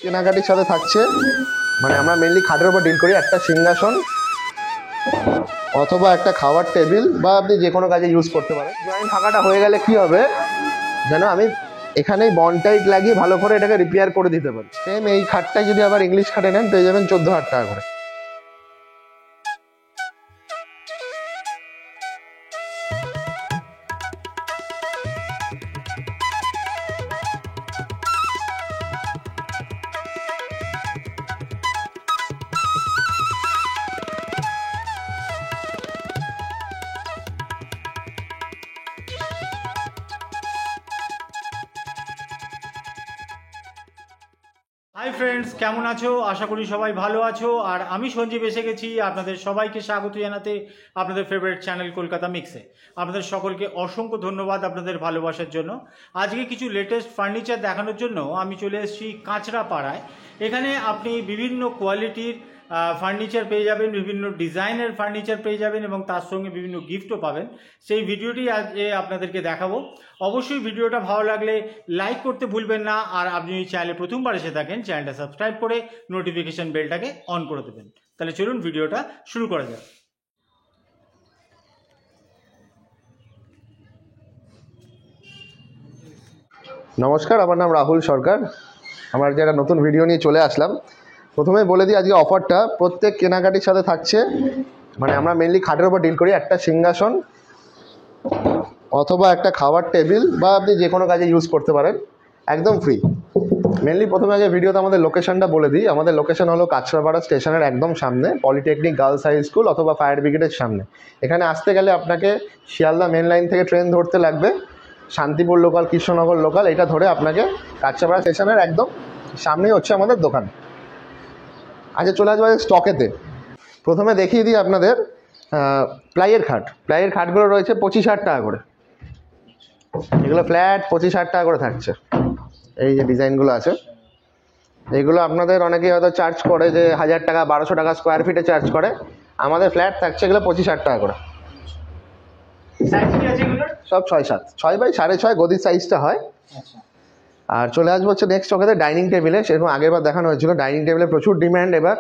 কেনাকাটির সাথে থাকছে, মানে আমরা মেনলি খাটের উপর ডিল করি। একটা সিংহাসন অথবা একটা খাওয়ার টেবিল, বা আপনি যে কোনো কাজে ইউজ করতে পারেন। জয়েন্ট ফাঁকাটা হয়ে গেলে কি হবে, যেন আমি এখানেই বনটাইট লাগিয়ে ভালো করে এটাকে রিপেয়ার করে দিতে পারি। সেম এই খাটটাই যদি আবার ইংলিশ খাটে নেন পেয়ে যাবেন 14,000 টাকা করে। হাই ফ্রেন্ডস, কেমন আছো? আশা করি সবাই ভালো আছো। আর আমি সঞ্জীব এসে গেছি আপনাদের সবাইকে স্বাগত জানাতে আপনাদের ফেভারিট চ্যানেল কলকাতা মিক্সে। আপনাদের সকলকে অসংখ্য ধন্যবাদ আপনাদের ভালোবাসার জন্য। আজকে কিছু লেটেস্ট ফার্নিচার দেখানোর জন্য আমি চলে এসেছি কাঁচরাপাড়ায়। এখানে আপনি বিভিন্ন কোয়ালিটির ফার্নিচার পেয়ে যাবেন, বিভিন্ন ডিজাইনের ফার্নিচার পেয়ে যাবেন এবং তার সঙ্গে বিভিন্ন গিফটও পাবেন। সেই ভিডিওটি আজ আপনাদেরকে দেখাবো। অবশ্যই ভিডিওটা ভালো লাগলে লাইক করতে ভুলবেন না। আর আপনি যদি চ্যানেলে প্রথমবার এসে থাকেন চ্যানেলটা সাবস্ক্রাইব করে নোটিফিকেশন বেলটাকে অন করে দেবেন। তাহলে চলুন ভিডিওটা শুরু করা যাক। নমস্কার, আমার নাম রাহুল সরকার। আমার যে একটা নতুন ভিডিও নিয়ে চলে আসলাম। প্রথমে বলে দিই আজকে অফারটা প্রত্যেক কেনাকাটির সাথে থাকছে, মানে আমরা মেনলি খাটের উপর ডিল করি। একটা সিংহাসন অথবা একটা খাওয়ার টেবিল, বা আপনি যে কোনো কাজে ইউজ করতে পারেন, একদম ফ্রি। মেনলি প্রথমে আগে ভিডিওতে আমাদের লোকেশনটা বলে দিই। আমাদের লোকেশন হলো কাঁচরাপাড়া স্টেশনের একদম সামনে, পলিটেকনিক গার্লস হাই স্কুল অথবা ফায়ার ব্রিগেডের সামনে। এখানে আসতে গেলে আপনাকে শিয়ালদা মেন লাইন থেকে ট্রেন ধরতে লাগবে, শান্তিপুর লোকাল, কৃষ্ণনগর লোকাল, এটা ধরে আপনাকে কাঁচরাপাড়া স্টেশনের একদম সামনেই হচ্ছে আমাদের দোকান। আচ্ছা, চলে আসবো স্টকেতে। প্রথমে দেখিয়ে দিই আপনাদের প্লাইয়ের খাট। প্লাইয়ের খাটগুলো রয়েছে 25,000 টাকা করে। এগুলো ফ্ল্যাট 25,000 টাকা করে থাকছে। এই যে ডিজাইনগুলো আছে, এগুলো আপনাদের অনেকেই হয়তো চার্জ করে যে 1,000 টাকা 1,200 টাকা স্কোয়ার ফিটে চার্জ করে। আমাদের ফ্ল্যাট থাকছে এগুলো 25,000 টাকা করে। সব 6x7, 6x6.5 গদির সাইজটা হয়। আর চলে আসবো হচ্ছে নেক্সট স্টকেতে ডাইনিং টেবিলে। সেরকম আগেরবার দেখানো হয়েছিল, ডাইনিং টেবিলে প্রচুর ডিম্যান্ড এবার।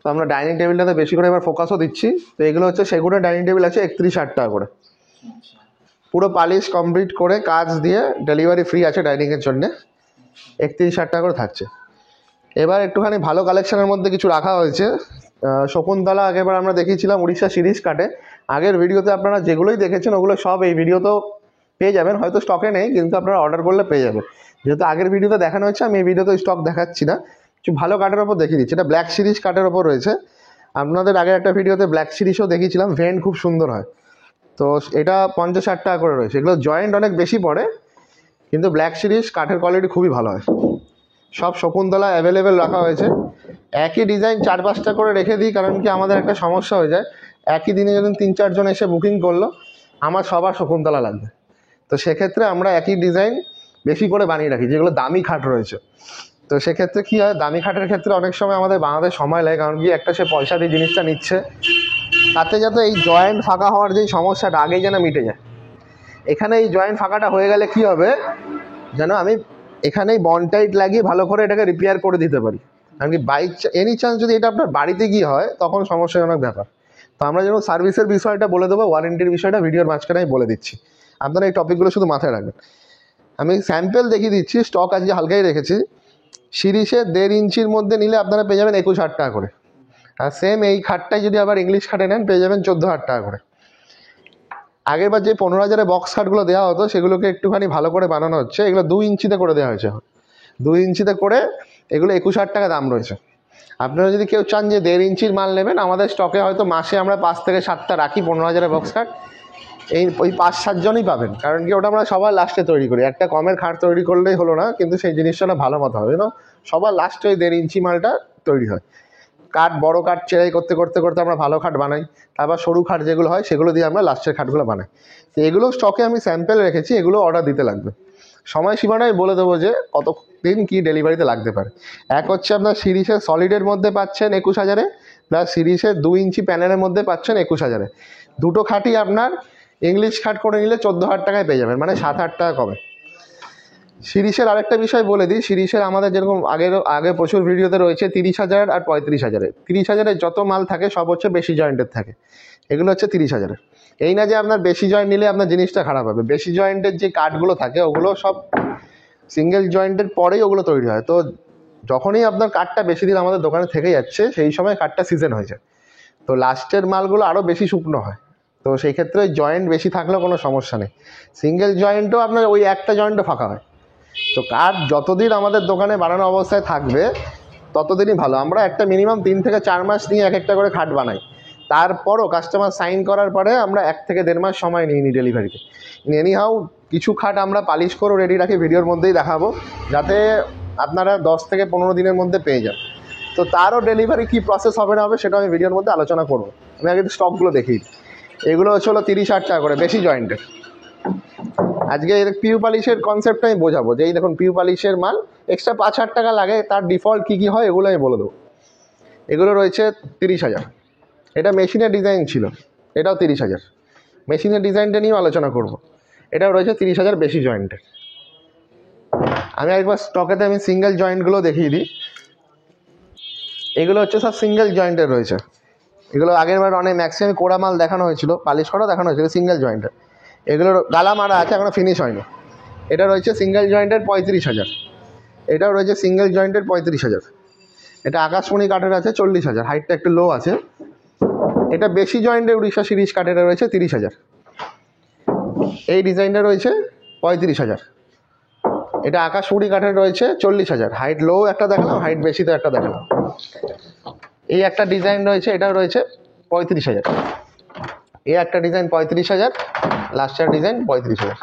তো আমরা ডাইনিং টেবিলটাতে বেশি করে এবার ফোকাসও দিচ্ছি। তো এগুলো হচ্ছে সেগুনের ডাইনিং টেবিল আছে 31,000 টাকা করে। পুরো পালিশ কমপ্লিট করে কাজ দিয়ে, ডেলিভারি ফ্রি আছে ডাইনিংয়ের জন্যে। 31,000 টাকা করে থাকছে। এবার একটুখানি ভালো কালেকশনের মধ্যে কিছু রাখা হয়েছে। শকুন্তলা আগেরবার আমরা দেখিয়েছিলাম উড়িষ্যা সিরিজ কাটে। আগের ভিডিওতে আপনারা যেগুলোই দেখেছেন ওগুলো সব এই ভিডিওতেও পেয়ে যাবেন। হয়তো স্টকে নেই, কিন্তু আপনারা অর্ডার করলে পেয়ে যাবেন। যেহেতু আগের ভিডিওতে দেখানো হয়েছে, আমি এই ভিডিওতে স্টক দেখাচ্ছি না। কিছু ভালো কাঠের ওপর দেখিয়ে দিচ্ছি। এটা ব্ল্যাক সিরিজ কাঠের ওপর রয়েছে। আপনাদের আগের একটা ভিডিওতে ব্ল্যাক সিরিজও দেখিয়েছিলাম, ভেন্ট খুব সুন্দর হয়। তো এটা 50,000 টাকা করে রয়েছে। এগুলো জয়েন্ট অনেক বেশি পড়ে, কিন্তু ব্ল্যাক সিরিজ কাঠের কোয়ালিটি খুবই ভালো হয়। সব শকুন্তলা অ্যাভেলেবেল রাখা হয়েছে। একই ডিজাইন 4-5টা করে রেখে দিই, কারণ কি আমাদের একটা সমস্যা হয়ে যায়, একই দিনে যদি 3-4 জন এসে বুকিং করলো, আমার সবার শকুন্তলা লাগবে। তো সেক্ষেত্রে আমরা একই ডিজাইন বেশি করে বানিয়ে রাখি, যেগুলো দামি খাট রয়েছে। তো সেক্ষেত্রে কী হয়, দামি খাটের ক্ষেত্রে অনেক সময় আমাদের বানাতে সময় লাগে, কারণ কি একটা সে পয়সা দিয়ে জিনিসটা নিচ্ছে, তাতে যাতে এই জয়েন্ট ফাঁকা হওয়ার যেই সমস্যাটা আগেই যেন মিটে যায়। এখানে এই জয়েন্ট ফাঁকাটা হয়ে গেলে কি হবে, যেন আমি এখানেই বনটাইট লাগিয়ে ভালো করে এটাকে রিপেয়ার করে দিতে পারি। কারণ কি বাইক এনি চান্স যদি এটা আপনার বাড়িতে গিয়ে হয় তখন সমস্যাজনক ব্যাপার। তো আমরা যেন সার্ভিসের বিষয়টা বলে দেবো, ওয়ারেন্টির বিষয়টা ভিডিওর মাঝখানে আমি বলে দিচ্ছি। আপনারা এই টপিকগুলো শুধু মাথায় রাখবেন। আমি স্যাম্পেল দেখিয়ে দিচ্ছি, স্টক আজকে হালকাই রেখেছি। সিরিজে 1.5 ইঞ্চির মধ্যে নিলে আপনারা পেয়ে যাবেন 21,000 টাকা করে। আর সেম এই খাটটাই যদি আবার ইংলিশ খাটে নেন পেয়ে যাবেন 14,000 টাকা করে। আগেরবার যে 15,000-এ বক্স খাটগুলো দেওয়া হতো সেগুলোকে একটুখানি ভালো করে বানানো হচ্ছে। এগুলো 2 ইঞ্চিতে করে দেওয়া হয়েছে। 2 ইঞ্চিতে করে এগুলো 21,000 টাকা দাম রয়েছে। আপনারা যদি কেউ চান যে 1.5 ইঞ্চির মাল নেবেন, আমাদের স্টকে হয়তো মাসে আমরা 5 থেকে 7টা রাখি 15,000-এর বক্স খাট। ওই 5-7 জনই পাবেন, কারণ কি ওটা আমরা সবার লাস্টে তৈরি করি। একটা কমের খাট তৈরি করলেই হলো না, কিন্তু সেই জিনিসটা না ভালো মতো হবে না। সবার লাস্টে ওই 1.5 ইঞ্চি মালটা তৈরি হয়। কাঠ, বড় কাঠ চেরাই করতে করতে করতে আমরা ভালো খাট বানাই। তারপর সরু খাট যেগুলো হয় সেগুলো দিয়ে আমরা লাস্টের খাটগুলো বানাই। তো এগুলো স্টকে আমি স্যাম্পেল রেখেছি, এগুলো অর্ডার দিতে লাগবে। সময়সীমাটাই বলে দেবো যে কত দিন কী ডেলিভারিতে লাগতে পারে। এক হচ্ছে আপনার সিরিজের সলিডের মধ্যে পাচ্ছেন 21,000-এ, প্লাস সিরিজের 2 ইঞ্চি প্যানেলের মধ্যে পাচ্ছেন 21,000-এ। দুটো খাটই আপনার ইংলিশ খাট করে নিলে 14,000 টাকায় পেয়ে যাবেন, মানে 7,000 টাকা কমে। সিরিজের আরেকটা বিষয় বলে দিই, সিরিজের আমাদের যেরকম আগে প্রচুর ভিডিওতে রয়েছে 30,000 আর 35,000। 30,000-এর যত মাল থাকে সব হচ্ছে বেশি জয়েন্টের থাকে, এগুলো হচ্ছে 30,000। এই না যে আপনার বেশি জয়েন্ট নিলে আপনার জিনিসটা খারাপ হবে, বেশি জয়েন্টের যে কাঠগুলো থাকে ওগুলো সব সিঙ্গেল জয়েন্টের পরেই ওগুলো তৈরি হয়। তো যখনই আপনার কাঠটা বেশি দিন আমাদের দোকানে থেকে যাচ্ছে সেই সময় কাঠটা সিজন হয়ে যায়, তো লাস্টের মালগুলো আরও বেশি শুকনো হয়। তো সেই ক্ষেত্রে জয়েন্ট বেশি থাকলেও কোনো সমস্যা নেই, সিঙ্গেল জয়েন্টও আপনার ওই একটা জয়েন্টও ফাঁকা হয়। তো কাঠ যতদিন আমাদের দোকানে বানানো অবস্থায় থাকবে ততদিনই ভালো। আমরা একটা মিনিমাম 3 থেকে 4 মাস নিয়ে এক একটা করে খাট বানাই, তারপরও কাস্টমার সাইন করার পরে আমরা 1 থেকে 1.5 মাস সময় নিই নি ডেলিভারিতে। এনিহাউ কিছু খাট আমরা পালিশ করে রেডি রাখি, ভিডিওর মধ্যেই দেখাবো, যাতে আপনারা 10 থেকে 15 দিনের মধ্যে পেয়ে যান। তো তারও ডেলিভারি কী প্রসেস হবে না হবে সেটা আমি ভিডিওর মধ্যে আলোচনা করবো। আমি আগে স্টকগুলো দেখি। এগুলো হলো 30-60 টাকা করে বেশি জয়েন্টের। আজকে এর পিউ পালিশের কনসেপ্টটা আমি বোঝাবো, যে এই দেখুন পিউ পালিশের মাল এক্সট্রা 5-8 টাকা লাগে, তার ডিফল্ট কী কী হয় এগুলো আমি বলে দেবো। এগুলো রয়েছে 30,000। এটা মেশিনের ডিজাইন ছিল, এটাও 30,000। মেশিনের ডিজাইনটা নিয়েও আলোচনা করব। এটাও রয়েছে 30,000 বেশি জয়েন্টের। আমি একবার স্টকেতে আমি সিঙ্গেল জয়েন্টগুলো দেখিয়ে দিই। এগুলো হচ্ছে সব সিঙ্গেল জয়েন্টের রয়েছে। এগুলো আগের বার অনেক ম্যাক্সিমাম কোড়া মাল দেখানো হয়েছিল, পালিশ করা দেখানো হয়েছিল সিঙ্গেল জয়েন্টের। এগুলোর গালা মারা আছে, এখনও ফিনিশ হয়নি। এটা রয়েছে সিঙ্গেল জয়েন্টের 35,000। এটাও রয়েছে সিঙ্গেল জয়েন্টের 35,000। এটা আকাশমণি কাঠের আছে 40,000, হাইটটা একটু লো আছে। এটা বেশি জয়েন্টের উড়িষ্যা সিরিজ কাঠের রয়েছে 30,000। এই ডিজাইনটা রয়েছে 35,000। এটা আকাশমণি কাঠের রয়েছে 40,000, হাইট লো একটা দেখালাম, হাইট বেশি তো একটা দেখালাম। এই একটা ডিজাইন রয়েছে, এটাও রয়েছে 35,000। এই একটা ডিজাইন 35,000, লাস্টের ডিজাইন 35,000।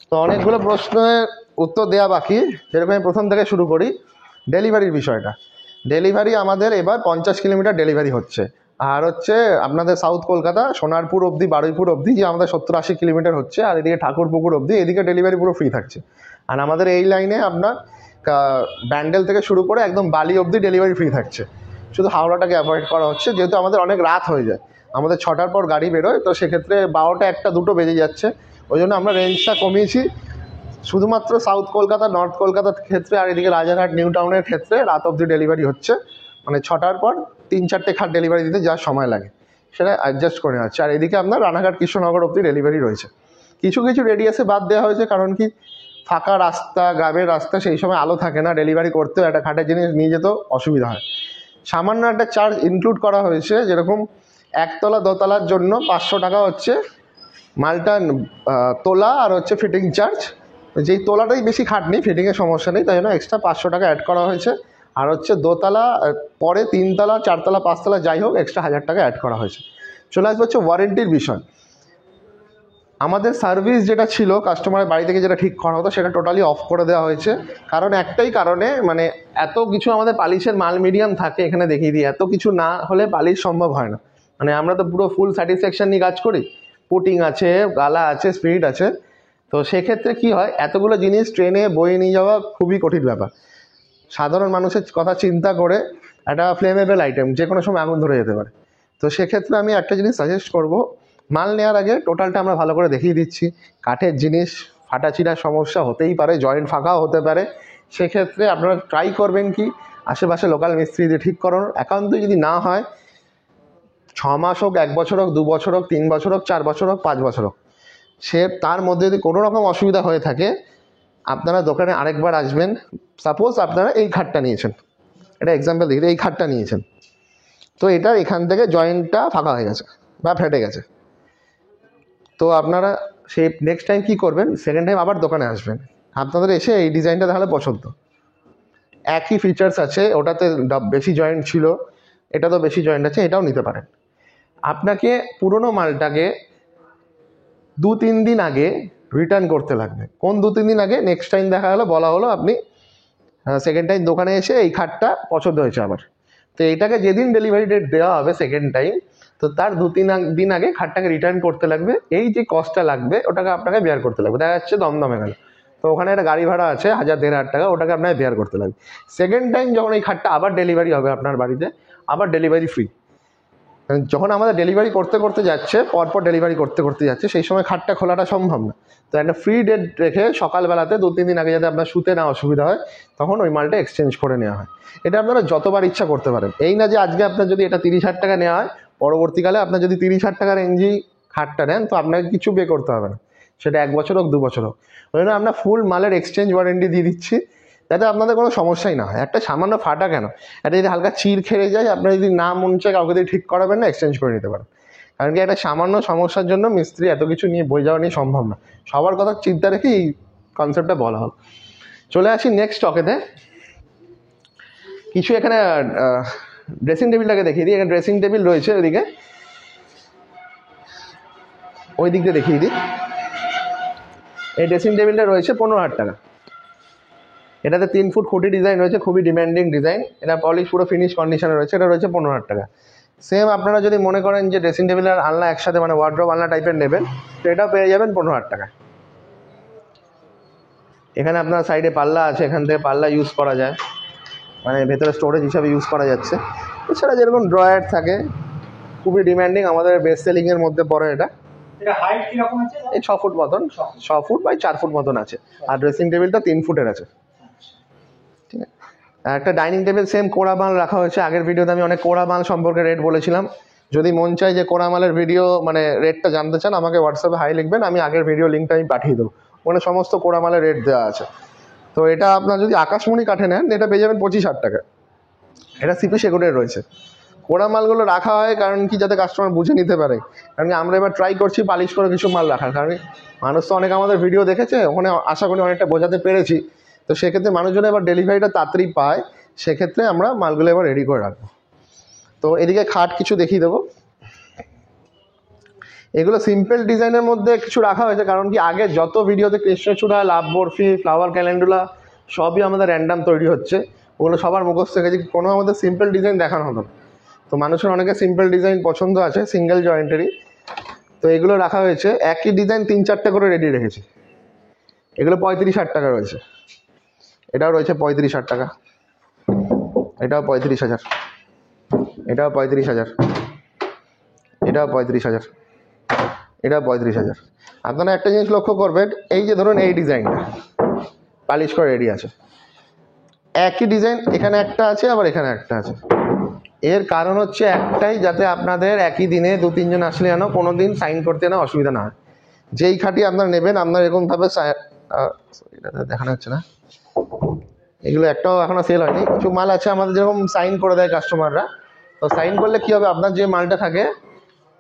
তো অনেকগুলো প্রশ্নের উত্তর দেওয়া বাকি, যেরকম আমি প্রথম থেকে শুরু করি ডেলিভারির বিষয়টা। ডেলিভারি আমাদের এবার 50 কিলোমিটার ডেলিভারি হচ্ছে, আর হচ্ছে আপনাদের সাউথ কলকাতা সোনারপুর অবধি, বারুইপুর অবধি, যে আমাদের 70-80 কিলোমিটার হচ্ছে, আর এদিকে ঠাকুরপুকুর অবধি এদিকে ডেলিভারি পুরো ফ্রি থাকছে। আর আমাদের এই লাইনে আপনার ব্যান্ডেল থেকে শুরু করে একদম বালি অবধি ডেলিভারি ফ্রি থাকছে। শুধু হাওড়াটাকে অ্যাভয়েড করা হচ্ছে, যেহেতু আমাদের অনেক রাত হয়ে যায়, আমাদের 6টার পর গাড়ি বেরোয়, তো সেক্ষেত্রে 12টা, 1টা, 2টো বেজে যাচ্ছে। ওই জন্য আমরা রেঞ্জটা কমিয়েছি শুধুমাত্র সাউথ কলকাতা, নর্থ কলকাতার ক্ষেত্রে, আর এদিকে রাজারহাট নিউ টাউনের ক্ষেত্রে রাত অবধি ডেলিভারি হচ্ছে। মানে 6টার পর 3-4টে খাট ডেলিভারি দিতে যা সময় লাগে সেটা অ্যাডজাস্ট করে যাচ্ছে। আর এদিকে আপনার রানাঘাট কৃষ্ণনগর অবধি ডেলিভারি রয়েছে। কিছু কিছু রেডিয়াসে বাদ দেওয়া হয়েছে, কারণ কি ফাঁকা রাস্তা, গ্রামের রাস্তা, সেই সময় আলো থাকে না, ডেলিভারি করতেও একটা খাটের জিনিস নিয়ে যেতেও অসুবিধা হয়। সামান্য একটা চার্জ ইনক্লুড করা হয়েছে, যেরকম একতলা দোতলার জন্য 500 টাকা হচ্ছে মালটা তোলা, আর হচ্ছে ফিটিং চার্জ। যেই তোলাটাই বেশি খাটনি, ফিটিংয়ের সমস্যা নেই, তাই জন্য এক্সট্রা 500 টাকা অ্যাড করা হয়েছে। আর হচ্ছে দোতলা, পরে 3তলা, 4তলা, 5তলা যাই হোক এক্সট্রা 1000 টাকা অ্যাড করা হয়েছে। চলে আসবে হচ্ছে ওয়ারেন্টির বিষয়। আমাদের সার্ভিস যেটা ছিল কাস্টমারের বাড়ি থেকে যেটা ঠিক করা হতো সেটা টোটালি অফ করে দেওয়া হয়েছে। কারণ একটাই কারণে, মানে এত কিছু আমাদের পালিশের মাল মিডিয়াম থাকে এখানে দেখিয়ে দিই, এত কিছু না হলে পালিশ সম্ভব হয় না। মানে আমরা তো পুরো ফুল স্যাটিসফ্যাকশন নিয়ে কাজ করি, পুটিং আছে, গালা আছে, স্পিরিট আছে। তো সেক্ষেত্রে কি হয়, এতগুলো জিনিস ট্রেনে বয়ে নিয়ে যাওয়া খুবই কঠিন ব্যাপার। সাধারণ মানুষের কথা চিন্তা করে একটা ফ্লেমেবল আইটেম যে কোনো সময় আগুন ধরে যেতে পারে। তো সেক্ষেত্রে আমি একটা জিনিস সাজেস্ট করব, মাল নেওয়ার আগে টোটালটা আমরা ভালো করে দেখিয়ে দিচ্ছি। কাঠের জিনিস ফাটাচিরার সমস্যা হতেই পারে, জয়েন্ট ফাঁকাও হতে পারে। সেক্ষেত্রে আপনারা ট্রাই করবেন কি আশেপাশে লোকাল মিস্ত্রি দিয়ে ঠিক করানোর। একান্ত যদি না হয় 6 মাস হোক, 1 বছর হোক, 2 বছর হোক, 3 বছর হোক, 4 বছর হোক, 5 বছর হোক, সে তার মধ্যে যদি কোনো রকম অসুবিধা হয়ে থাকে আপনারা দোকানে আরেকবার আসবেন। সাপোজ আপনারা এই খাটটা নিয়েছেন, এটা এক্সাম্পল দেখি, এই খাটটা নিয়েছেন, তো এটার এখান থেকে জয়েন্টটা ফাঁকা হয়ে গেছে বা ফেটে গেছে। তো আপনারা সেই নেক্সট টাইম কী করবেন, সেকেন্ড টাইম আবার দোকানে আসবেন, আপনাদের এসে এই ডিজাইনটা তাহলে পছন্দ, একই ফিচার্স আছে, ওটাতে বেশি জয়েন্ট ছিল, এটা তো বেশি জয়েন্ট আছে, এটাও নিতে পারেন। আপনাকে পুরনো মালটাকে 2-3 দিন আগে রিটার্ন করতে লাগবে। কোন 2-3 দিন আগে, নেক্সট টাইম দেখা গেলো বলা হলো আপনি সেকেন্ড টাইম দোকানে এসে এই খাটটা পছন্দ হয়েছে আবার, তো এইটাকে যেদিন ডেলিভারি ডেট দেওয়া হবে সেকেন্ড টাইম, তো তার 2-3 দিন আগে খাটটাকে রিটার্ন করতে লাগবে। এই যে কস্টটা লাগবে ওটাকে আপনাকে বেয়ার করতে লাগবে। দেখা যাচ্ছে দমদমে গেল, তো ওখানে একটা গাড়ি ভাড়া আছে 1000-1500 টাকা, ওটাকে আপনাকে বেয়ার করতে লাগবে। সেকেন্ড টাইম যখন এই খাটটা আবার ডেলিভারি হবে আপনার বাড়িতে, আবার ডেলিভারি ফ্রি। যখন আমাদের ডেলিভারি করতে করতে যাচ্ছে, পরপর ডেলিভারি করতে করতে যাচ্ছে, সেই সময় খাটটা খোলাটা সম্ভব না। তো একটা ফ্রি ডেট রেখে সকালবেলাতে 2-3 দিন আগে যাতে আপনার শুতে না অসুবিধা হয়, তখন ওই মালটা এক্সচেঞ্জ করে নেওয়া হয়। এটা আপনারা যতবার ইচ্ছা করতে পারেন। এই না যে আজকে আপনার যদি এটা 30,000 টাকা নেওয়া হয়, পরবর্তীকালে আপনার যদি 30,000 টাকার এনজি খাটটা নেন, তো আপনাকে কিছু পে করতে হবে না, সেটা 1 বছর হোক 2 বছর হোক। ওই জন্য আমরা ফুল মালের এক্সচেঞ্জ ওয়ারেন্টি দিয়ে দিচ্ছি, যাতে আপনাদের কোনো সমস্যাই না হয়। একটা সামান্য ফাটা কেন, এটা যদি হালকা চির খেয়ে যায়, আপনার যদি না মন চায় কাউকে দিয়ে ঠিক করাবেন না, এক্সচেঞ্জ করে নিতে পারেন। কারণ কি একটা সামান্য সমস্যার জন্য মিস্ত্রি এত কিছু নিয়ে বয়ে যাওয়া নিয়ে সম্ভব না। সবার কথা চিন্তা রেখে এই কনসেপ্টটা বলা হল। চলে আসি নেক্সট স্টকেতে। কিছু এখানে ড্রেসিং টেবিলটাকে দেখিয়ে দিই। এখানে ড্রেসিং টেবিল রয়েছে, ওইদিকে ওই দিক দিয়ে দেখিয়ে দিই। এই ড্রেসিং টেবিলটা রয়েছে 15,000 টাকা। এটাতে 3 ফুট খুঁটি ডিজাইন রয়েছে, খুবই ডিম্যান্ডিং ডিজাইন। এটা পলিশ পুরো ফিনিশ কন্ডিশনে রয়েছে। এটা রয়েছে 15,000 টাকা। সেম আপনারা যদি মনে করেন যে ড্রেসিং টেবিল আর আলনা একসাথে, মানে ওয়ার্ড্রোব আলনা টাইপের নেবেন, তো এটাও পেয়ে যাবেন 15,000 টাকা। এখানে আপনার সাইডে পাল্লা আছে, এখান থেকে পাল্লা ইউজ করা যায়, মানে ভেতরে স্টোরেজ হিসাবে ইউজ করা যাচ্ছে। এছাড়া যেরকম ড্রয়ার থাকে, খুবই ডিম্যান্ডিং, আমাদের বেস্ট সেলিংয়ের মধ্যে পড়ে এটা। হাইট কিরকম আছে? এই 6 ফুট মতন, 6 ফুট বাই 4 ফুট মতন আছে। আর ড্রেসিং টেবিলটা 3 ফুটের আছে। ঠিক আছে। একটা ডাইনিং টেবিল সেম কোড়া মাল রাখা হয়েছে। আগের ভিডিওতে আমি অনেক কোড়া মাল সম্পর্কে রেট বলেছিলাম। যদি মন চায় যে কোড়া মালের ভিডিও মানে রেটটা জানতে চান, আমাকে হোয়াটসঅ্যাপে হাই লিখবেন, আমি আগের ভিডিও লিঙ্কটা আমি পাঠিয়ে দেবো। ওখানে সমস্ত কোড়া মালের রেট দেওয়া আছে। তো এটা আপনার যদি আকাশমণি কাঠে নেন, এটা পেয়ে যাবেন 25,000 টাকা। এটা সিপি সেগুনের রয়েছে। কোড়া মালগুলো রাখা হয় কারণ কি, যাতে কাস্টমার বুঝে নিতে পারে। কারণ কি আমরা এবার ট্রাই করছি পালিশ করে কিছু মাল রাখার, কারণ মানুষ তো অনেক আমাদের ভিডিও দেখেছে, ওখানে আশা করি অনেকটা বোঝাতে পেরেছি। তো সেক্ষেত্রে মানুষজন এবার ডেলিভারিটা তাড়াতাড়ি পায়, সেক্ষেত্রে আমরা মালগুলো এবার রেডি করে রাখবো। তো এদিকে খাট কিছু দেখিয়ে দেবো। এগুলো সিম্পল ডিজাইনের মধ্যে কিছু রাখা হয়েছে, কারণ কি আগে যত ভিডিওতে কৃষ্ণচূড়া, লাভ বরফি, ফ্লাওয়ার ক্যালেন্ডুলা সবই আমাদের র্যান্ডাম তৈরি হচ্ছে। ওগুলো সবার মুখস্থ গেছে, কোনো আমাদের সিম্পল ডিজাইন দেখানো হতো না। তো মানুষের অনেকে সিম্পল ডিজাইন পছন্দ আছে, সিঙ্গেল জয়েন্টেরই। তো এগুলো রাখা হয়েছে, একই ডিজাইন 3-4টে করে রেডি রেখেছি। এগুলো 35,000 টাকা রয়েছে। এটাও রয়েছে 35,000 টাকা। এটাও 35,000। এটাও 35,000। এটাও 35,000। এটাও 35,000। আপনারা একটা জিনিস লক্ষ্য করবেন, এই যে ধরুন এই ডিজাইনটা পালিশ করে রেডি আছে, একই ডিজাইন এখানে একটা আছে, আবার এখানে একটা আছে। এর কারণ হচ্ছে একটাই, যাতে আপনাদের একই দিনে 2-3 জন আসলে যেন কোনো দিন সাইন করতে না অসুবিধা না হয়। যেই খাটি আপনারা নেবেন, আপনার এরকমভাবে এটা দেখানো হচ্ছে না, এগুলো একটাও এখনো সেল হয়নি। কিছু মাল আছে আমাদের যেরকম সাইন করে দেয় কাস্টমাররা। তো সাইন করলে কী হবে, আপনার যে মালটা থাকে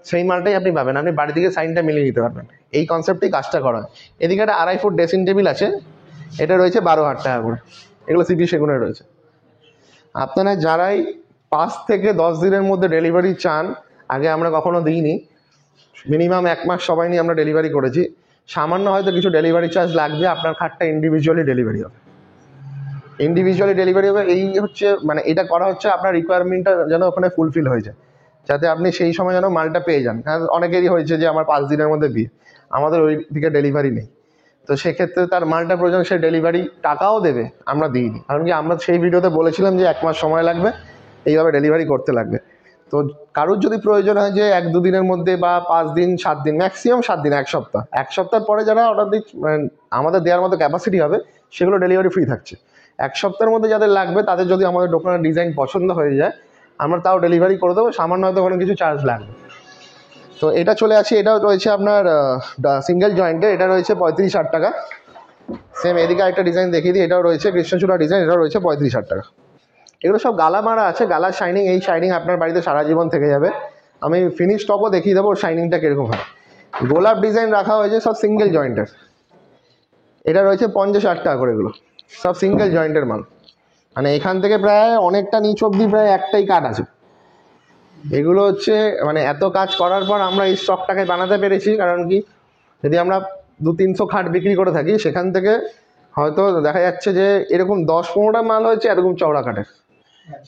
সেই মালটাই আপনি পাবেন, আপনি বাড়ি থেকে সাইনটা মিলিয়ে নিতে পারবেন। এই কনসেপ্টেই কাজটা করা হয়। এদিকে একটা 2.5 ফুট ড্রেসিং টেবিল আছে, এটা রয়েছে 12,000 টাকা করে। এগুলো সিপি সেগুনের রয়েছে। আপনারা যারাই 5 থেকে 10 দিনের মধ্যে ডেলিভারি চান, আগে আমরা কখনো দিইনি, মিনিমাম 1 মাস সবাই নিয়ে আমরা ডেলিভারি করেছি। সামান্য হয়তো কিছু ডেলিভারি চার্জ লাগবে, আপনার খাটটা ইন্ডিভিজুয়ালি ডেলিভারি হবে। এই হচ্ছে মানে এটা করা হচ্ছে আপনার রিকোয়ারমেন্টটা যেন ওখানে ফুলফিল হয়ে যায়, যাতে আপনি সেই সময় যেন মালটা পেয়ে যান। কারণ অনেকেরই হয়েছে যে আমার 5 দিনের মধ্যে বিয়ে, আমাদের ওই দিকে ডেলিভারি নেই। তো সেক্ষেত্রে তার মালটা প্রয়োজন, সে ডেলিভারি টাকাও দেবে, আমরা দিইনি। কারণ কি আমরা সেই ভিডিওতে বলেছিলাম যে 1 মাস সময় লাগবে, এইভাবে ডেলিভারি করতে লাগবে। তো কারোর যদি প্রয়োজন হয় যে 1-2 দিনের মধ্যে, বা 5 দিন 7 দিন, ম্যাক্সিমাম 7 দিন, 1 সপ্তাহ, 1 সপ্তাহের পরে যারা অর্ডার দিচ্ছে, আমাদের দেওয়ার মতো ক্যাপাসিটি হবে, সেগুলো ডেলিভারি ফ্রি থাকছে। 1 সপ্তাহের মধ্যে যাদের লাগবে, তাদের যদি আমাদের দোকানের ডিজাইন পছন্দ হয়ে যায়, আমরা তাও ডেলিভারি করে দেবো, সামান্য হয়তো ওখানে কিছু চার্জ লাগবে। তো এটা চলে আসি, এটাও রয়েছে আপনার সিঙ্গেল জয়েন্টে, এটা রয়েছে 35,000 টাকা। সেম এদিকে একটা ডিজাইন দেখিয়ে দিই, এটাও রয়েছে কৃষ্ণচূড়া ডিজাইন, এটাও রয়েছে 35,000 টাকা। এগুলো সব গালা মারা আছে, গালার শাইনিং। এই শাইনিং আপনার বাড়িতে সারা জীবন থেকে যাবে। আমি ফিনিশ টপও দেখিয়ে দেবো শাইনিংটা কীরকম হয়। গোলাপ ডিজাইন রাখা হয়েছে, সব সিঙ্গেল জয়েন্টের। এটা রয়েছে 50,000 টাকা করে। এগুলো সব সিঙ্গেল জয়েন্টের মাল, মানে এখান থেকে প্রায় অনেকটা নিচ অব্দি প্রায় একটাই কাঠ আছে। এগুলো হচ্ছে মানে এত কাজ করার পর আমরা এই স্টকটাকে বানাতে পেরেছি। কারণ কি, যদি আমরা 200-300 খাট বিক্রি করে থাকি, সেখান থেকে হয়তো দেখা যাচ্ছে যে এরকম 10-15টা মাল হয়েছে এরকম চওড়া কাঠের।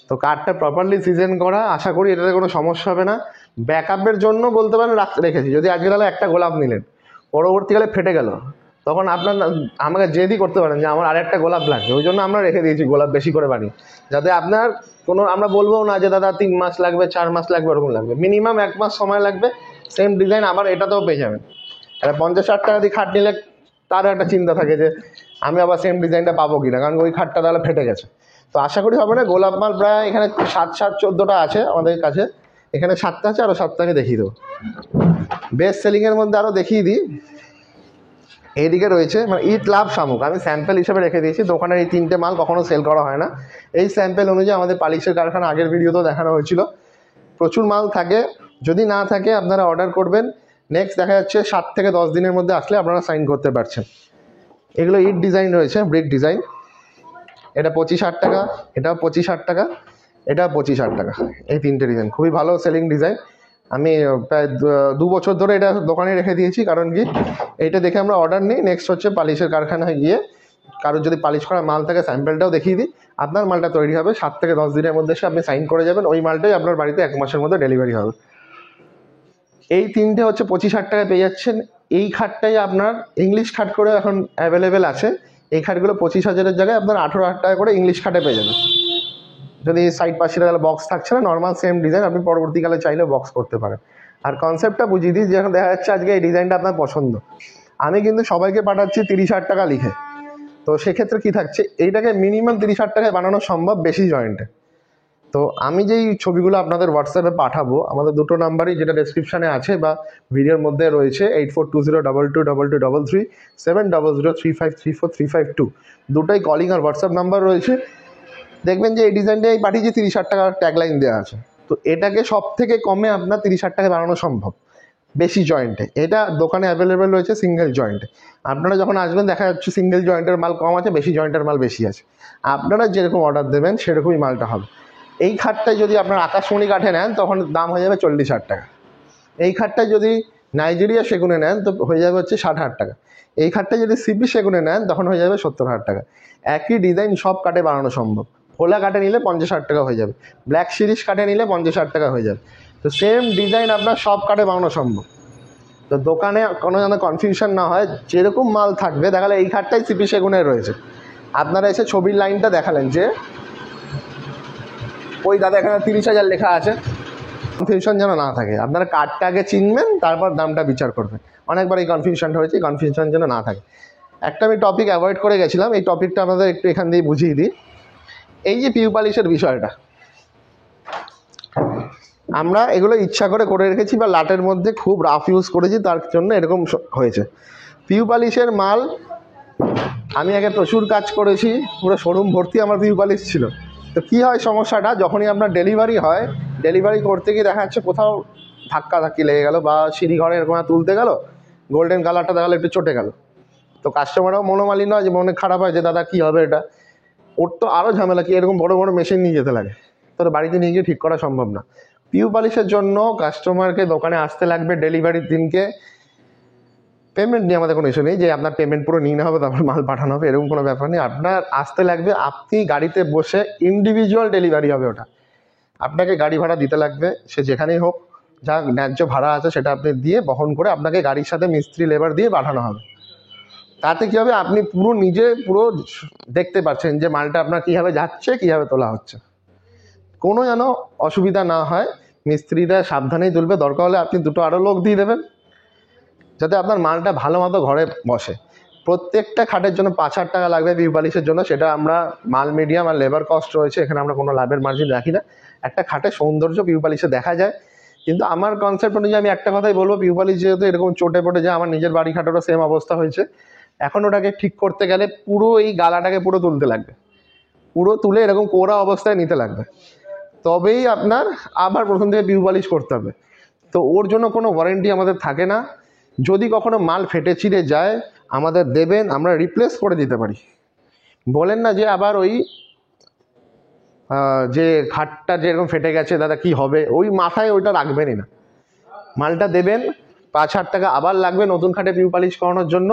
তো কাঠটা প্রপারলি সিজন করা, আশা করি এটাতে কোনো সমস্যা হবে না। ব্যাকআপের জন্য বলতে পারেন রেখেছি, যদি আজকে তাহলে একটা গোলাপ নিলেন, পরবর্তীকালে ফেটে গেল, তখন আপনার আমাকে জেদই করতে পারেন যে আমার আরেকটা গোলাপ লাগবে, ওই জন্য আমরা রেখে দিয়েছি গোলাপ বেশি করে বানিয়ে, যাতে আপনার কোনো আমরা বলবো না যে দাদা 3 মাস লাগবে 4 মাস লাগবে ওরকম লাগবে, মিনিমাম 1 মাস সময় লাগবে। সেম ডিজাইন আবার এটাতেও পেয়ে যাবেন। আর 50-60 টাকা দিয়ে খাট নিলে তারও একটা চিন্তা থাকে যে আমি আবার সেম ডিজাইনটা পাবো কিনা, কারণ ওই খাটটা তাহলে ফেটে গেছে। তো আশা করি হবে না। গোলাপ মাল প্রায় এখানে 7-14টা আছে আমাদের কাছে, এখানে 7টা আছে, আরও 7টাকে দেখিয়ে দেবো। বেস্ট সেলিংয়ের মধ্যে আরও দেখিয়ে দিই, এইদিকে রয়েছে মানে ইট লাভ শামুক, আমি স্যাম্পেল হিসেবে রেখে দিয়েছি। দোকানের এই 3টে মাল কখনো সেল করা হয় না। এই স্যাম্পেল অনুযায়ী আমাদের পালিশের কারখানা আগের ভিডিওতেও দেখানো হয়েছিল, প্রচুর মাল থাকে। যদি না থাকে আপনারা অর্ডার করবেন, নেক্সট দেখা যাচ্ছে 7 থেকে 10 দিনের মধ্যে আসলে আপনারা সাইন করতে পারছেন। এগুলো ইট ডিজাইন রয়েছে, ব্রিক ডিজাইন। এটা 25-8 টাকা, এটাও 25-8 টাকা, এটাও 25-8 টাকা। এই 3টে ডিজাইন খুবই ভালো সেলিং ডিজাইন। আমি প্রায় 2 বছর ধরে এটা দোকানে রেখে দিয়েছি, কারণ কি এইটা দেখে আমরা অর্ডার নিই। নেক্সট হচ্ছে পালিশের কারখানায় গিয়ে কারোর যদি পালিশ করা মাল থাকে স্যাম্পেলটাও দেখিয়ে দিই, আপনার মালটা তৈরি হবে 7 থেকে 10 দিনের মধ্যে এসে আপনি সাইন করে যাবেন, ওই মালটাই আপনার বাড়িতে 1 মাসের মধ্যে ডেলিভারি হবে। এই 3টে হচ্ছে 25-8 টাকায় পেয়ে যাচ্ছেন। এই খাটটাই আপনার ইংলিশ খাট করে এখন অ্যাভেলেবেল আছে। এই খাটগুলো 25,000-এর জায়গায় আপনার 18,000 টাকা করে ইংলিশ খাটে পেয়ে যাবেন। যদি সাইড পাশে তাহলে বক্স থাকছে না, নর্মাল সেম ডিজাইন, আপনি পরবর্তীকালে চাইলে বক্স করতে পারেন। আর কনসেপ্টটা বুঝিয়ে দিই, যখন দেখা যাচ্ছে আজকে এই ডিজাইনটা আপনার পছন্দ, আমি কিন্তু সবাইকে পাঠাচ্ছি 30,000 টাকা লিখে। তো সেক্ষেত্রে কি থাকছে, এইটাকে মিনিমাম 30,000 টাকায় বানানো সম্ভব বেশি জয়েন্টে। তো আমি যেই ছবিগুলো আপনাদের হোয়াটসঅ্যাপে পাঠাবো, আমাদের দুটো নাম্বারই যেটা ডেসক্রিপশানে আছে বা ভিডিওর মধ্যে রয়েছে, 8420222233, 7003534352, দুটোই কলিং আর হোয়াটসঅ্যাপ নাম্বার রয়েছে। দেখবেন যে এই ডিজাইনটাই পাঠিয়েছি 30,000 টাকার ট্যাগলাইন দেওয়া আছে। তো এটাকে সব থেকে কমে আপনার 30,000 টাকায় বানানো সম্ভব বেশি জয়েন্টে। এটা দোকানে অ্যাভেলেবেল রয়েছে সিঙ্গেল জয়েন্টে। আপনারা যখন আসবেন দেখা যাচ্ছে সিঙ্গেল জয়েন্টের মাল কম আছে, বেশি জয়েন্টের মাল বেশি আছে। আপনারা যেরকম অর্ডার দেবেন সেরকমই মালটা হবে। এই খাটটায় যদি আপনার আকাশমণি কাঠে নেন তখন দাম হয়ে যাবে 40,000 টাকা। এই খাটটায় যদি নাইজেরিয়া সেগুনে নেন তো হয়ে যাবে হচ্ছে 60,000 টাকা। এই খাটটায় যদি সিপি সেগুনে নেন তখন হয়ে যাবে 70,000 টাকা। একই ডিজাইন সব কাঠে বানানো সম্ভব। খোলা কাঠে নিলে 50,000 টাকা হয়ে যাবে, ব্ল্যাক সিরিজ কাঠে নিলে 50,000 টাকা হয়ে যাবে। তো সেম ডিজাইন আপনার সব কাঠে বানানো সম্ভব। তো দোকানে কোনো যেন কনফিউশন না হয়, যেরকম মাল থাকবে দেখালে এই খাটটাই সিপি সেগুনের রয়েছে, আপনারা এসে ছবির লাইনটা দেখালেন যে ওই দাদা এখানে 30,000 লেখা আছে, কনফিউশন যেন না থাকে। আপনারা কার্ডটা আগে চিনবেন, তারপর দামটা বিচার করবেন। অনেকবার এই কনফিউশনটা হয়েছে, কনফিউশন যেন না থাকে। একটা আমি টপিক অ্যাভয়েড করে গেছিলাম, এই টপিকটা আপনাদের একটু এখান দিয়ে বুঝিয়ে দিই। এই যে পিউ পালিশের বিষয়টা, আমরা এগুলো ইচ্ছা করে রেখেছি বা লাটের মধ্যে খুব রাফ ইউজ করেছি, তার জন্য এরকম হয়েছে। পিউ পালিশের মাল আমি আগে প্রচুর কাজ করেছি, পুরো শোরুম ভর্তি আমার পিউ পালিশ ছিল। তো কী হয় সমস্যাটা, যখনই আপনার ডেলিভারি হয়, ডেলিভারি করতে গিয়ে দেখা যাচ্ছে কোথাও ধাক্কি লেগে গেল বা সিঁড়ি ঘরে এরকম তুলতে গেল, গোল্ডেন কালারটা দেখালে একটু চটে গেল। তো কাস্টমারও মনোমালিন্য হয়, যে মনে খারাপ হয় যে দাদা কী হবে এটা। ওর তো আরও ঝামেলা, কি এরকম বড় বড় মেশিন নিয়ে যেতে লাগে, তোর বাড়িতে নিয়ে গিয়ে ঠিক করা সম্ভব না। পিউ পালিশের জন্য কাস্টমারকে দোকানে আসতে লাগবে ডেলিভারির দিনকে। পেমেন্ট নিয়ে আমাদের কোনো ইস্যু নেই যে আপনার পেমেন্ট পুরো নিয়ে নেওয়া হবে তারপর মাল পাঠানো হবে, এরকম কোনো ব্যাপার নেই। আপনার আসতে লাগবে, আপনি গাড়িতে বসে ইন্ডিভিজুয়াল ডেলিভারি হবে ওটা, আপনাকে গাড়ি ভাড়া দিতে লাগবে, সে যেখানেই হোক, যা ন্যায্য ভাড়া আছে সেটা আপনি দিয়ে বহন করে আপনাকে গাড়ির সাথে মিস্ত্রি লেবার দিয়ে পাঠানো হবে। তাতে কী হবে, আপনি পুরো নিজে পুরো দেখতে পাচ্ছেন যে মালটা আপনার কীভাবে যাচ্ছে, কীভাবে তোলা হচ্ছে। কোনো যেন অসুবিধা না হয়, মিস্ত্রিরা সাবধানেই তুলবে। দরকার হলে আপনি দুটো আরও লোক দিয়ে দেবেন, যাতে আপনার মালটা ভালো মতো ঘরে বসে। প্রত্যেকটা খাটের জন্য 5,000 টাকা লাগবে পিউ পালিশের জন্য, সেটা আমরা মাল মিডিয়াম আর লেবার কস্ট রয়েছে, এখানে আমরা কোনো লাভের মার্জিন রাখি না। একটা খাটের সৌন্দর্য পিউ পালিশে দেখা যায়। কিন্তু আমার কনসেপ্ট অনুযায়ী আমি একটা কথাই বলবো, পিউ পালিশ যেহেতু এরকম চটে পড়ে যায়, আমার নিজের বাড়ি খাটেরও সেম অবস্থা হয়েছে, এখন ওটাকে ঠিক করতে গেলে পুরো এই গালাটাকে পুরো তুলতে লাগবে, পুরো তুলে এরকম কোরা অবস্থায় নিতে লাগবে, তবেই আপনার আবার প্রথম থেকে পিউ পালিশ করতে হবে। তো ওর জন্য কোনো ওয়ারেন্টি আমাদের থাকে না। যদি কখনো মাল ফেটে ছিঁড়ে যায় আমাদের দেবেন, আমরা রিপ্লেস করে দিতে পারি। বলেন না যে আবার ওই যে খাটটা যেরকম ফেটে গেছে দাদা কি হবে, ওই মাথায় ওইটা রাখবেনই না। মালটা দেবেন, 5,000 টাকা আবার লাগবে নতুন খাটে পিউ পালিশ করানোর জন্য,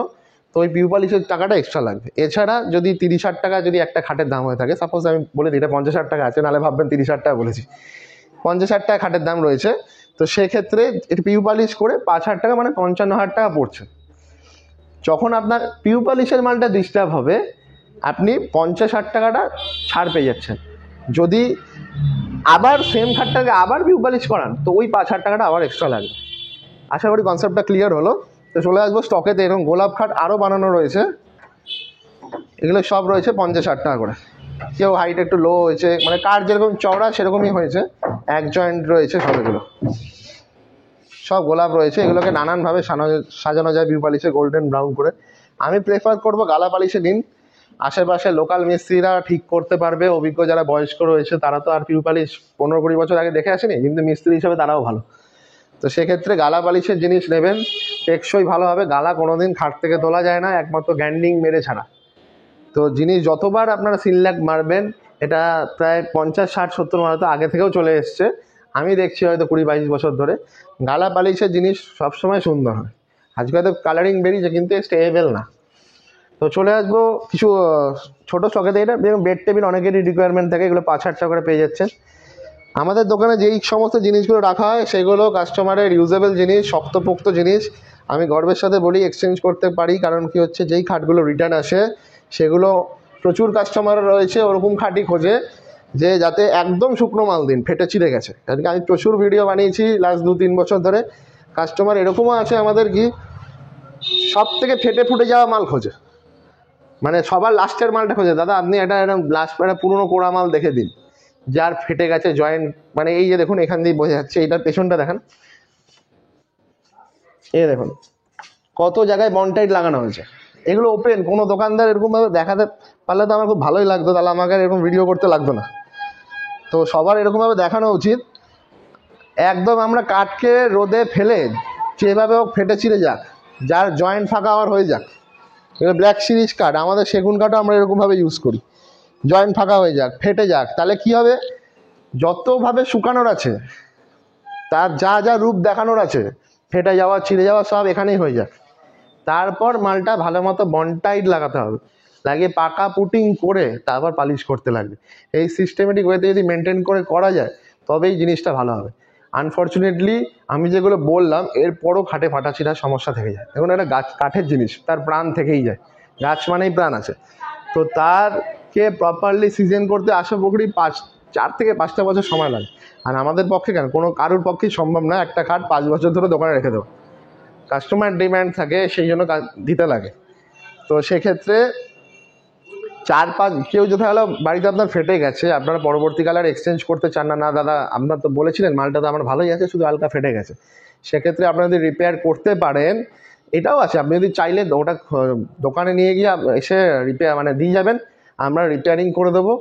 তো ওই পিউ পালিশের টাকাটা এক্সট্রা লাগবে। এছাড়া যদি 30,000 টাকা যদি একটা খাটের দাম হয়ে থাকে, সাপোজ আমি বলে দিই এটা 50,000 টাকা আছে, নাহলে ভাববেন 30,000 টাকা বলেছি, 50,000 টাকা খাটের দাম রয়েছে, তো সেক্ষেত্রে এটা পিউ পালিশ করে 5,000 টাকা মানে 55,000 টাকা পড়ছে। যখন আপনার পিউ পলিশের মালটা ডিস্টার্ব হবে আপনি 50-60 টাকাটা ছাড় পেয়ে যাচ্ছেন। যদি আবার সেম খাটটাকে আবার পিউ পলিশ করান তো ওই 5-8 টাকাটা আবার এক্সট্রা লাগবে। আশা করি কনসেপ্টটা ক্লিয়ার হলো। তো চলে আসবো স্টকেতে। এরকম গোলাপ খাট আরও বানানো রয়েছে, এগুলো সব রয়েছে 50-60 টাকা করে। কেউ হাইট একটু লো হয়েছে, মানে কার যেরকম চওড়া সেরকমই হয়েছে, এক জয়েন্ট রয়েছে সব। এগুলো সব গোলাপ রয়েছে, এগুলোকে নানানভাবে সাজানো যায় পিউ পলিশে গোল্ডেন ব্রাউন করে। আমি প্রেফার করব গালা পালিশে দিন। আশেপাশে লোকাল মিস্ত্রিরা ঠিক করতে পারবে, অভিজ্ঞ যারা বয়স্ক রয়েছে তারা তো আর পিউ পলিশ 15-20 বছর আগে দেখে আসেনি, কিন্তু মিস্ত্রি হিসেবে তারাও ভালো। তো সেক্ষেত্রে গালা পালিশের জিনিস নেবেন, টেকসই ভালো হবে। গালা কোনোদিন খাট থেকে তোলা যায় না একমাত্র গ্যান্ডিং মেরে ছাড়া। তো জিনিস যতবার আপনারা সিলল্যাক মারবেন, এটা প্রায় 50-60-70 তো আগে থেকেও চলে এসছে, আমি দেখছি হয়তো 20-22 বছর ধরে। গালা পালিশের জিনিস সবসময় সুন্দর হয়। আজকে হয়তো কালারিং বেরিয়েছে কিন্তু স্টেবল না। তো চলে আসবো কিছু ছোটো স্টকেতে। এটা বেড টেবিল অনেকেরই রিকোয়ারমেন্ট থাকে, এগুলো 5-8 টাকা করে পেয়ে যাচ্ছেন। আমাদের দোকানে যেই সমস্ত জিনিসগুলো রাখা হয় সেগুলো কাস্টমারের ইউজেবল জিনিস, শক্তপোক্ত জিনিস। আমি গর্বের সাথে বলি এক্সচেঞ্জ করতে পারি, কারণ কি হচ্ছে যেই খাটগুলো রিটার্ন আসে সেগুলো প্রচুর কাস্টমার রয়েছে ওরকম খাটই খোঁজে যে যাতে একদম শুকনো মাল দিন, ফেটে চিড়ে গেছে। কারণ আমি প্রচুর ভিডিও বানিয়েছি লাস্ট 2-3 বছর ধরে। কাস্টমার এরকমও আছে আমাদের কি সব থেকে ফেটে ফুটে যাওয়া মাল খোঁজে, মানে সবার লাস্টের মালটা খোঁজে। দাদা আপনি এটা এরকম লাস্ট একটা পুরোনো কোড়া মাল দেখে দিন যার ফেটে গেছে জয়েন্ট, মানে এই যে দেখুন এখান দিয়ে বোঝা যাচ্ছে। এইটার পেছনটা দেখেন, এই দেখুন কত জায়গায় বন্টাইট লাগানো হয়েছে। এগুলো ওপেন, কোনো দোকানদার এরকমভাবে দেখাতে পারলে তো আমার খুব ভালোই লাগতো, তাহলে আমাকে এরকম ভিডিও করতে লাগতো না। তো সবার এরকমভাবে দেখানো উচিত। একদম আমরা কাঠকে রোদে ফেলে যেভাবে হোক ফেটে চিড়ে যাক, যার জয়েন্ট ফাঁকা আবার হয়ে যাক। এগুলো ব্ল্যাক সিরিজ কাঠ, আমাদের সেগুন কাঠও আমরা এরকমভাবে ইউজ করি। জয়েন্ট ফাঁকা হয়ে যাক, ফেটে যাক, তাহলে কি হবে, যতভাবে শুকানোর আছে তার যা যা রূপ দেখানোর আছে, ফেটে যাওয়া ছিঁড়ে যাওয়া সব এখানেই হয়ে যাক। তারপর মালটা ভালো মতো বন্টাইট লাগাতে হবে, লাগিয়ে পাকা পুটিং করে তারপর পালিশ করতে লাগবে। এই সিস্টেমেটিক ওয়েতে যদি মেনটেন করে করা যায় তবেই জিনিসটা ভালো হবে। আনফর্চুনেটলি আমি যেগুলো বললাম এরপরও খাটে ফাটা ছিঁড়ার সমস্যা থেকে যায়। এখন একটা গাছ কাঠের জিনিস, তার প্রাণ থেকেই যায়, গাছ মানেই প্রাণ আছে। তো তারকে প্রপারলি সিজন করতে আশা করি 4 থেকে 5টা বছর সময় লাগে। আর আমাদের পক্ষে কেন, কোনো কারোর পক্ষেই সম্ভব না একটা খাট 5 বছর ধরে দোকানে রেখে দেবো। কাস্টমার ডিম্যান্ড থাকে, সেই জন্য দিতে লাগে। তো সেক্ষেত্রে 4-5 কেউ যদি হলো বাড়িতে আপনার ফেটে গেছে, আপনারা পরবর্তীকালে আর এক্সচেঞ্জ করতে চান না, না দাদা আপনার তো বলেছিলেন মালটা তো আমার ভালোই আছে, শুধু হালকা ফেটে গেছে, সেক্ষেত্রে আপনারা যদি রিপেয়ার করতে পারেন, এটাও আছে। আপনি যদি চাইলে ওটা দোকানে নিয়ে গিয়ে এসে রিপেয়ার মানে দিয়ে যাবেন, আমরা রিপেয়ারিং করে দেবো,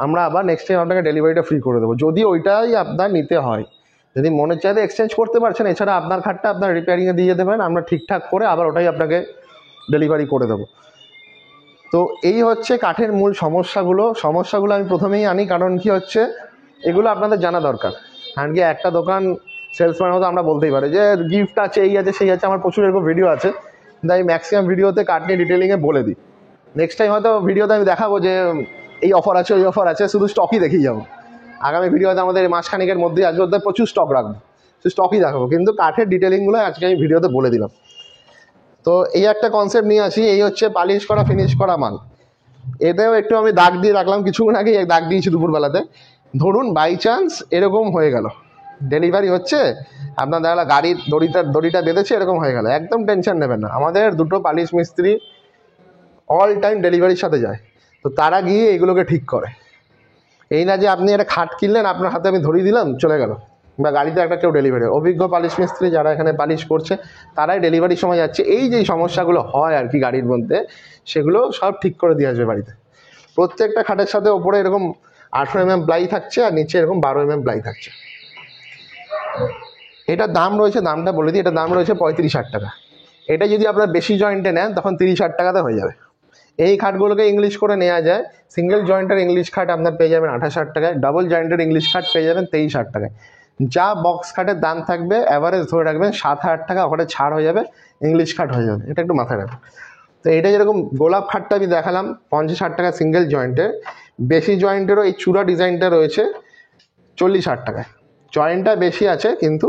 আমরা আবার নেক্সট টাইম আপনাকে ডেলিভারিটা ফ্রি করে দেবো, যদি ওইটাই আপনার নিতে হয়। যদি মনে চাইলে এক্সচেঞ্জ করতে পারছেন, এছাড়া আপনার খাটটা আপনার রিপেয়ারিংয়ে দিয়ে যেতে পারেন, আমরা ঠিকঠাক করে আবার ওটাই আপনাকে ডেলিভারি করে দেবো। তো এই হচ্ছে কাঠের মূল সমস্যাগুলো আমি প্রথমেই আনি, কারণ কি হচ্ছে এগুলো আপনাদের জানা দরকার। কারণ কি একটা দোকান সেলসম্যান হতো আমরা বলতেই পারি যে গিফট আছে, এই আছে সেই আছে, আমার প্রচুর এরকম ভিডিও আছে, তাই ম্যাক্সিমাম ভিডিওতে কাঠ নিয়ে ডিটেলিংয়ে বলে দিই। নেক্সট টাইম হয়তো ভিডিওতে আমি দেখাবো যে এই অফার আছে ওই অফার আছে, শুধু স্টকই দেখিয়ে যাবো। আগামী ভিডিওতে আমাদের মাসখানিকের মধ্যেই আসবে, ওদের প্রচুর স্টক রাখবো, শুধু স্টকই দেখাবো, কিন্তু কাঠের ডিটেলিংগুলো আজকে আমি ভিডিওতে বলে দিলাম। তো এই একটা কনসেপ্ট নিয়ে আসি, এই হচ্ছে পালিশ করা ফিনিশ করা মাল। এতেও একটু আমি দাগ দিয়ে রাখলাম, কিছুক্ষণ আগেই দাগ দিয়েছি দুপুরবেলাতে। ধরুন বাই চান্স এরকম হয়ে গেল, ডেলিভারি হচ্ছে, আপনার দেখা গাড়ির দড়িটা বেঁধেছে এরকম হয়ে গেল, একদম টেনশন নেবেন না। আমাদের দুটো পালিশ মিস্ত্রি অল টাইম ডেলিভারির সাথে যায়, তো তারা গিয়ে এগুলোকে ঠিক করে। এই না যে আপনি একটা খাট কিনলেন, আপনার হাতে আমি ধরিয়ে দিলাম চলে গেল, বা গাড়িতে একটা কেউ ডেলিভারি, অভিজ্ঞ পালিশ মিস্ত্রি যারা এখানে পালিশ করছে তারাই ডেলিভারির সময় যাচ্ছে। এই যে সমস্যাগুলো হয় আর কি গাড়ির মধ্যে, সেগুলো সব ঠিক করে দিয়ে আসবে বাড়িতে। প্রত্যেকটা খাটের সাথে ওপরে এরকম 18 mm প্লাই থাকছে, আর নিচে এরকম 12 mm প্লাই থাকছে। এটার দাম রয়েছে, দামটা বলে দিই, এটার দাম রয়েছে 35-60 টাকা। এটা যদি আপনার বেশি জয়েন্টে নেন তখন 30-60 টাকাতে হয়ে যাবে। এই খাটগুলোকে ইংলিশ করে নেওয়া যায়। সিঙ্গেল জয়েন্টের ইংলিশ খাট আপনার পেয়ে যাবেন 28-60 টাকায়, ডাবল জয়েন্টের ইংলিশ খাট পেয়ে যাবেন 23-60 টাকায়। যা বক্স খাটের দাম থাকবে অ্যাভারেজ ধরে রাখবেন 7-8 টাকা, ওখানে ছাড় হয়ে যাবে, ইংলিশ খাট হয়ে যাবে, এটা একটু মাথায় রাখবেন। তো এটা যেরকম গোলাপ খাটটা আমি দেখালাম 50-60 টাকা সিঙ্গেল জয়েন্টের, বেশি জয়েন্টেরও এই চূড়া ডিজাইনটা রয়েছে 40-60 টাকায়। জয়েন্টটা বেশি আছে কিন্তু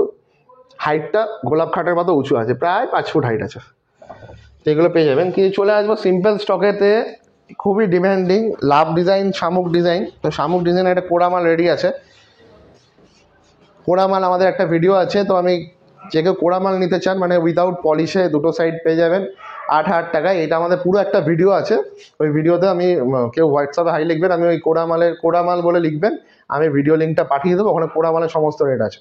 হাইটটা গোলাপ খাটের মতো উঁচু আছে, প্রায় 5 ফুট হাইট আছে। তো এগুলো পেয়ে যাবেন। কি চলে আসবো সিম্পল স্টকেতে, খুবই ডিমান্ডিং লাভ ডিজাইন, শামুক ডিজাইন। তো শামুক ডিজাইনের একটা কোড়ামাল রেডি আছে। কোড়ামাল আমাদের একটা ভিডিও আছে, তো আমি যে কেউ কোড়ামাল নিতে চান মানে উইদাউট পলিশে দুটো সাইড পেয়ে যাবেন 8,000 টাকায়। এটা আমাদের পুরো একটা ভিডিও আছে, ওই ভিডিওতে আমি কেউ হোয়াটসঅ্যাপে হাই লিখবেন, আমি ওই কোড়ামাল বলে লিখবেন, আমি ভিডিও লিঙ্কটা পাঠিয়ে দেবো, ওখানে কোড়ামালের সমস্ত রেট আছে।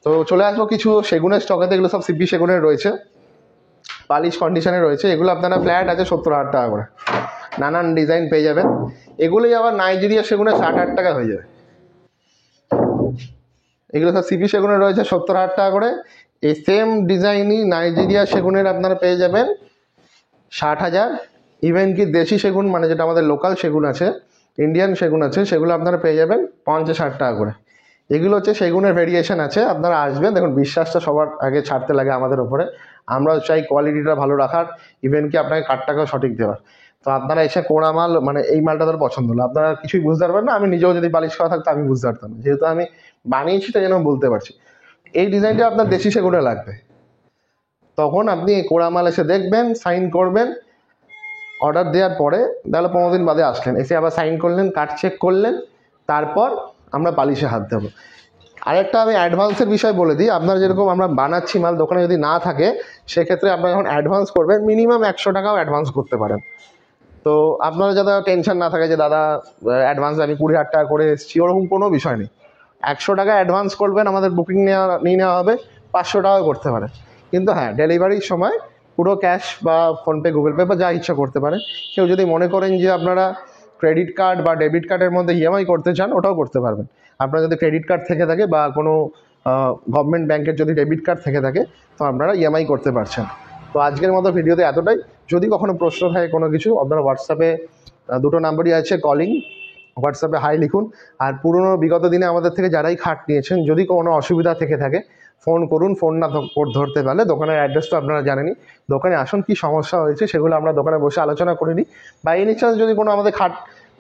তো চলে আসবো কিছু সেগুনের স্টকেতে, এগুলো সব সিপি সেগুনের রয়েছে, পালিশ কন্ডিশনে রয়েছে। এগুলো আপনারা ফ্ল্যাট আছে 70,000 টাকা করে, নানান ডিজাইন পেয়ে যাবেন। এগুলোই আবার নাইজেরিয়া সেগুনে 60,000 টাকা হয়ে যাবে। এগুলো সব সিপি সেগুনের রয়েছে 70,000 টাকা করে। এই সেম ডিজাইনই নাইজেরিয়া সেগুনের আপনারা পেয়ে যাবেন 60,000। ইভেন কি দেশি সেগুন মানে যেটা আমাদের লোকাল সেগুন আছে, ইন্ডিয়ান সেগুন আছে, সেগুলো আপনারা পেয়ে যাবেন 50-60 টাকা করে। এগুলো হচ্ছে সেগুনের ভেরিয়েশন আছে, আপনারা আসবেন। দেখুন বিশ্বাসটা সবার আগে ছাড়তে লাগে আমাদের ওপরে, আমরা চাই কোয়ালিটিটা ভালো রাখার, ইভেন কি আপনাকে কাঠটাকেও সঠিক দেওয়ার। তো আপনারা এসে কোড়া মাল মানে এই মালটা ধর পছন্দ হলো, আপনারা কিছুই বুঝতে পারবেন না। আমি নিজেও যদি পালিশ করা থাকতো আমি বুঝতে পারতাম না, যেহেতু আমি বানিয়েছি তাই জন্য বলতে পারছি। এই ডিজাইনটা আপনার দেশি সেগুনে লাগবে, তখন আপনি কোড়া মাল এসে দেখবেন, সাইন করবেন, অর্ডার দেওয়ার পরে তাহলে 15 দিন বাদে আসলেন, এসে আবার সাইন করলেন, কাঠ চেক করলেন, তারপর আমরা পালিশে হাত দেবো। আরেকটা আমি অ্যাডভান্সের বিষয় বলে দিই, আপনারা যেরকম আমরা বানাচ্ছি মাল দোকানে যদি না থাকে, সেক্ষেত্রে আপনারা যখন অ্যাডভান্স করবেন মিনিমাম 100 টাকাও অ্যাডভান্স করতে পারেন। তো আপনারা যাতে টেনশন না থাকে যে দাদা অ্যাডভান্স আমি 20,000 টাকা করে এসেছি, ওরকম কোনো বিষয় নেই। 100 টাকা অ্যাডভান্স করবেন, আমাদের বুকিং নিয়ে নেওয়া হবে, 500 টাকাও করতে পারেন। কিন্তু হ্যাঁ, ডেলিভারির সময় পুরো ক্যাশ বা ফোনপে, গুগল পে বা যা ইচ্ছা করতে পারেন। কেউ যদি মনে করেন যে আপনারা ক্রেডিট কার্ড বা ডেবিট কার্ডের মধ্যে ইএমআই করতে চান, ওটাও করতে পারবেন। আপনার যদি ক্রেডিট কার্ড থেকে থাকে বা কোনো গভর্নমেন্ট ব্যাংকের যদি ডেবিট কার্ড থেকে থাকে, তো আপনারা ইএমআই করতে পারছেন। তো আজকের মতো ভিডিওতে এতটাই। যদি কখনো প্রশ্ন থাকে কোনো কিছু, আপনারা হোয়াটসঅ্যাপে দুটো নাম্বারই আছে, কলিং, হোয়াটসঅ্যাপে হাই লিখুন। আর পুরনো বিগত দিনে আমাদের থেকে যারাই খাট নিয়েছেন, যদি কোনো অসুবিধা থেকে থাকে ফোন করুন, ফোন না ধরতে পারলে দোকানের অ্যাড্রেস তো আপনারা জানেনই, দোকানে আসুন, কি সমস্যা হয়েছে সেগুলো আমরা দোকানে বসে আলোচনা করে নিই। বা এনি চান্স যদি কোনো আমাদের খাট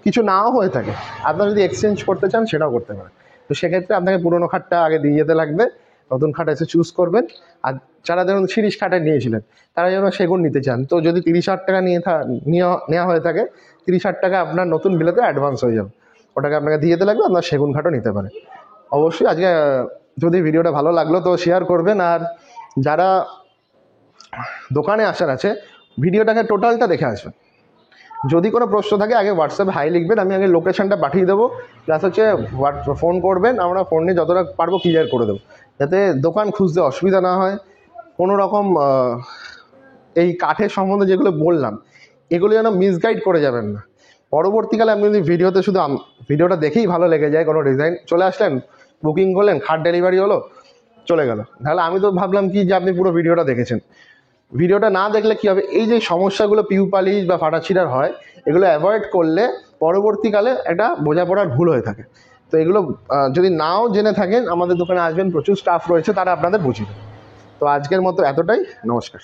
কিছু নাও হয়ে থাকে, আপনারা যদি এক্সচেঞ্জ করতে চান সেটাও করতে পারেন। তো সেক্ষেত্রে আপনাকে পুরোনো খাটটা আগে দিয়ে যেতে লাগবে, নতুন খাট এসে চুজ করবেন। আর যারা ধরুন 30 খাটে নিয়েছিলেন, তারা যেন সেগুন নিতে চান, তো যদি 30,000 টাকা নেওয়া হয়ে থাকে, 30,000 টাকা আপনার নতুন বিলেতে অ্যাডভান্স হয়ে যাবে, ওটাকে আপনাকে দিয়ে যেতে লাগবে, আপনার সেগুন খাটও নিতে পারেন। অবশ্যই আজকে যদি ভিডিওটা ভালো লাগলো তো শেয়ার করবেন। আর যারা দোকানে আসার আছে, ভিডিওটাকে টোটালটা দেখে আসবেন। যদি কোনো প্রশ্ন থাকে আগে হোয়াটসঅ্যাপে হাই লিখবেন, আমি আগে লোকেশনটা পাঠিয়ে দেবো, প্লাস হচ্ছে ফোন করবেন, আমরা ফোন নিয়ে যতটা পারবো ক্লিয়ার করে দেবো, যাতে দোকান খুঁজতে অসুবিধা না হয়। কোনো রকম এই কাঠের সম্বন্ধে যেগুলো বললাম, এগুলো যেন মিসগাইড করে যাবেন না। পরবর্তীকালে আপনি যদি ভিডিওতে শুধু ভিডিওটা দেখেই ভালো লেগে যায়, কোনো ডিজাইন চলে আসলেন, বুকিং করলেন, খাট ডেলিভারি হলো, চলে গেল, তাহলে আমি তো ভাবলাম কি যে আপনি পুরো ভিডিওটা দেখেছেন। ভিডিওটা না দেখলে কী হবে, এই যে সমস্যাগুলো পিউ পালিশ বা ফাটাছিড়ার হয়, এগুলো অ্যাভয়েড করলে পরবর্তীকালে একটা বোঝাপড়ার ভুল হয়ে থাকে। তো এগুলো যদি নাও জেনে থাকেন, আমাদের দোকানে আসবেন, প্রচুর স্টাফ রয়েছে, তারা আপনাদের বুঝিয়ে দেবে। তো আজকের মতো এতটাই, নমস্কার।